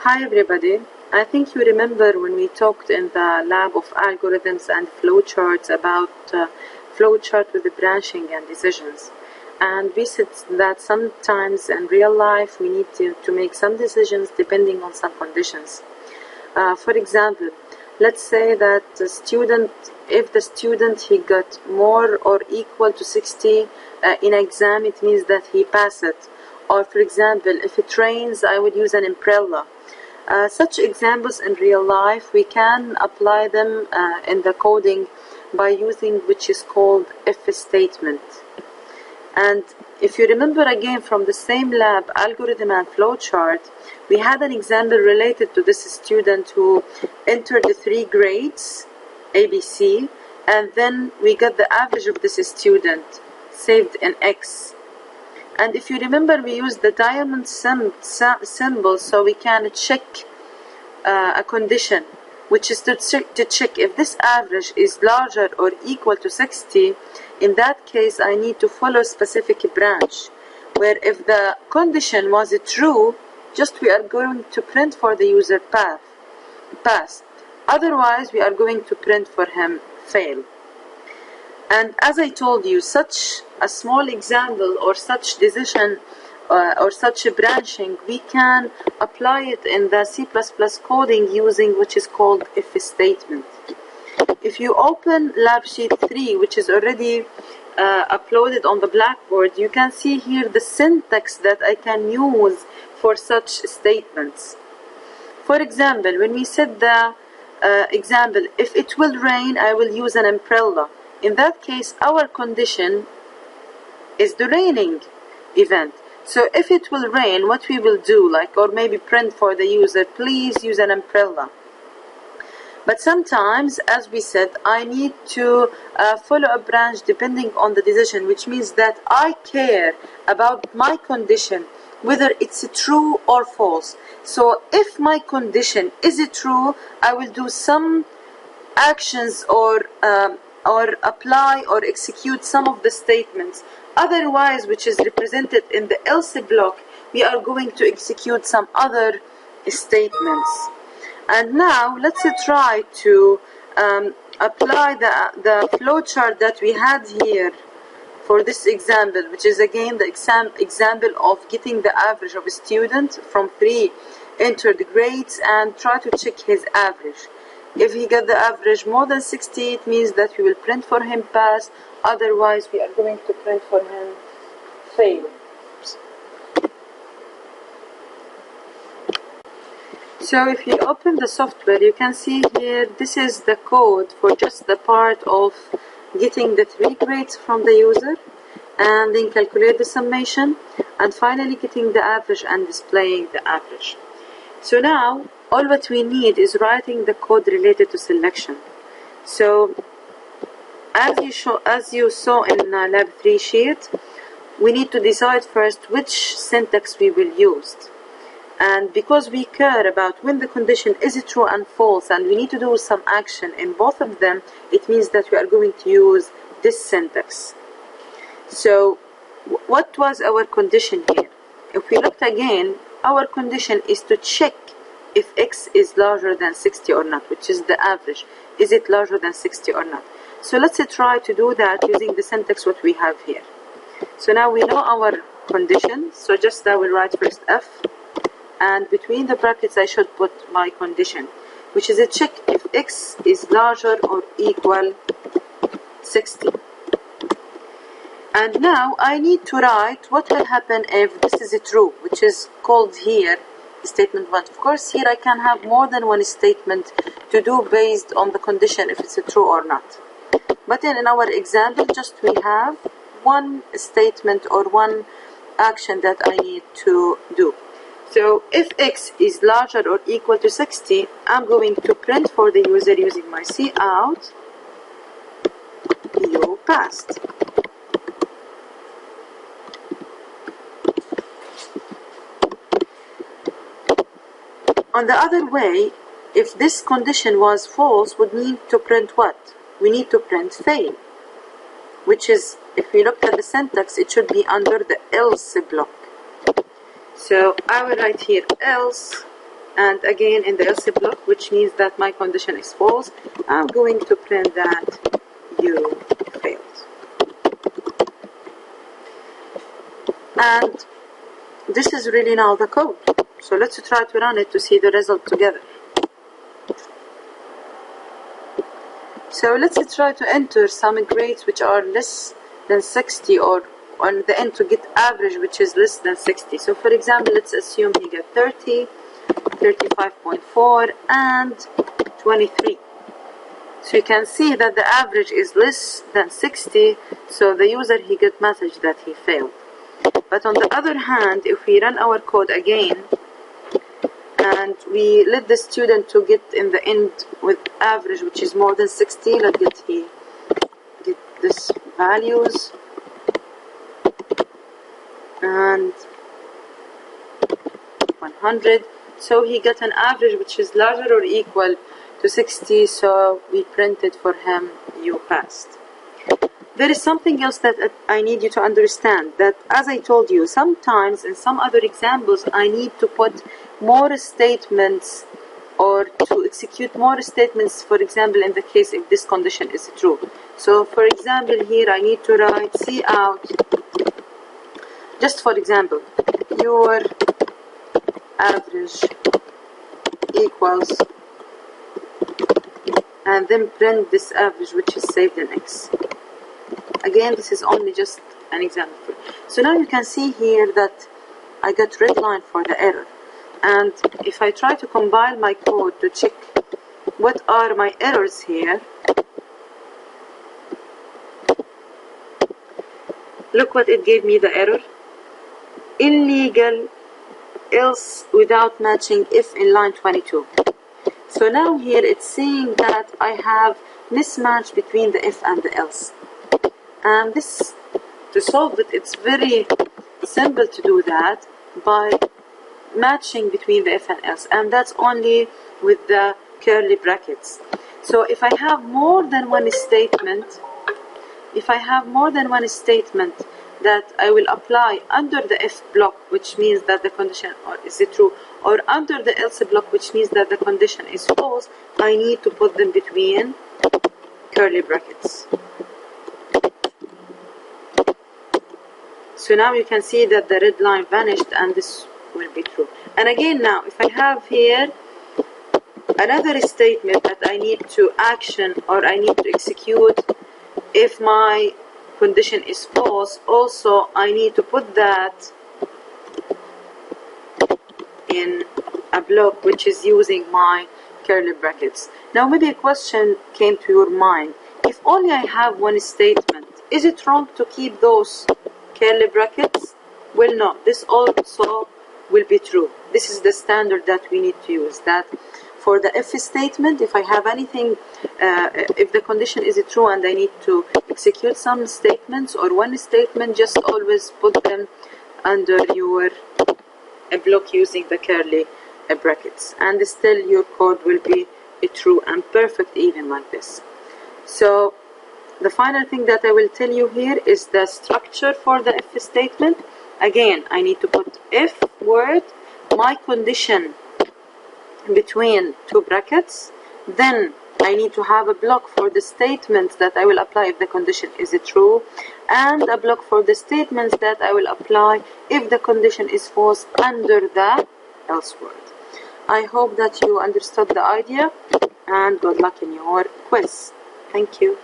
Hi everybody. I think you remember when we talked in the lab of algorithms and flowcharts about flowchart with the branching and decisions. And we said that sometimes in real life we need to make some decisions depending on some conditions. For example, let's say that if the student he got more or equal to 60 in exam, it means that he passed it. Or for example, if it rains, I would use an umbrella. Such examples in real life, we can apply them in the coding by using which is called if statement. And if you remember again from the same lab, algorithm and flowchart, we had an example related to this student who entered the 3 grades, ABC, and then we got the average of this student saved in X. And if you remember, we used the diamond symbol so we can check a condition, which is to check if this average is larger or equal to 60. In that case, I need to follow a specific branch, where if the condition was true, just we are going to print for the user pass. Otherwise, we are going to print for him fail. And as I told you, such a small example or such decision or such a branching, we can apply it in the C++ coding using which is called if statement. If you open lab sheet 3, which is already uploaded on the blackboard, you can see here the syntax that I can use for such statements. For example, when we said the example, if it will rain, I will use an umbrella. In that case, our condition is the raining event. So if it will rain, what we will do, or maybe print for the user, please use an umbrella. But sometimes, as we said, I need to follow a branch depending on the decision, which means that I care about my condition, whether it's true or false. So if my condition is true, I will do some actions or apply or execute some of the statements. Otherwise, which is represented in the else block, we are going to execute some other statements. And now let's try to apply the flowchart that we had here for this example, which is again the example of getting the average of a student from 3 entered grades and try to check his average. If he got the average more than 60, it means that we will print for him pass. Otherwise, we are going to print for him fail. So if you open the software, you can see here, this is the code for just the part of getting the 3 grades from the user, and then calculate the summation, and finally getting the average and displaying the average. So now, all what we need is writing the code related to selection. So, as you saw in lab 3 sheet, we need to decide first which syntax we will use. And because we care about when the condition is true and false, and we need to do some action in both of them, it means that we are going to use this syntax. So, what was our condition here? If we looked again, our condition is to check if X is larger than 60 or not, which is the average. Is it larger than 60 or not? So let's try to do that using the syntax what we have here. So now we know our condition. So just I will write first F, and between the brackets I should put my condition, which is a check if X is larger or equal 60. And now I need to write what will happen if this is true, which is called here statement 1. Of course, here I can have more than one statement to do based on the condition if it's true or not. But then in our example, just we have one statement or one action that I need to do. So if X is larger or equal to 60, I'm going to print for the user using my cout, you passed. On the other way, if this condition was false, would need to print what? We need to print fail, which is, if we look at the syntax, it should be under the else block. So I will write here else And again in the else block, which means that my condition is false, I'm going to print that you failed. And this is really now the code. So let's try to run it to see the result together. So let's try to enter some grades which are less than 60, or on the end to get average which is less than 60. So for example, let's assume he got 30, 35.4 and 23. So you can see that the average is less than 60, so the user he got message that he failed. But on the other hand, if we run our code again and we let the student to get in the end with average which is more than 60, let's get this values and 100. So he got an average which is larger or equal to 60, so we printed for him you passed. There is something else that I need you to understand, that as I told you, sometimes in some other examples I need to put more statements or to execute more statements, for example in the case if this condition is true. So for example here I need to write cout, just for example, your average equals, and then print this average which is saved in X. Again, this is only just an example. So now you can see here that I got red line for the error. And if I try to compile my code to check what are my errors here, look what it gave me the error. Illegal else without matching if in line 22. So now here it's saying that I have mismatch between the if and the else. And this, to solve it, it's very simple to do that by matching between the if and else, and that's only with the curly brackets. So if I have more than one statement, that I will apply under the if block, which means that the condition is true, or under the else block, which means that the condition is false, I need to put them between curly brackets. So now you can see that the red line vanished and this will be true. And again now, if I have here another statement that I need to action or I need to execute if my condition is false, also I need to put that in a block which is using my curly brackets. Now maybe a question came to your mind. If only I have one statement, is it wrong to keep those curly brackets? Well, no, this also will be true. This is the standard that we need to use, that for the if statement, if I have anything, if the condition is true and I need to execute some statements or one statement, just always put them under your block using the curly brackets, and still your code will be true and perfect even like this. So the final thing that I will tell you here is the structure for the if statement. Again, I need to put if word, my condition between two brackets, then I need to have a block for the statements that I will apply if the condition is true, and a block for the statements that I will apply if the condition is false under the else word. I hope that you understood the idea, and good luck in your quiz. Thank you.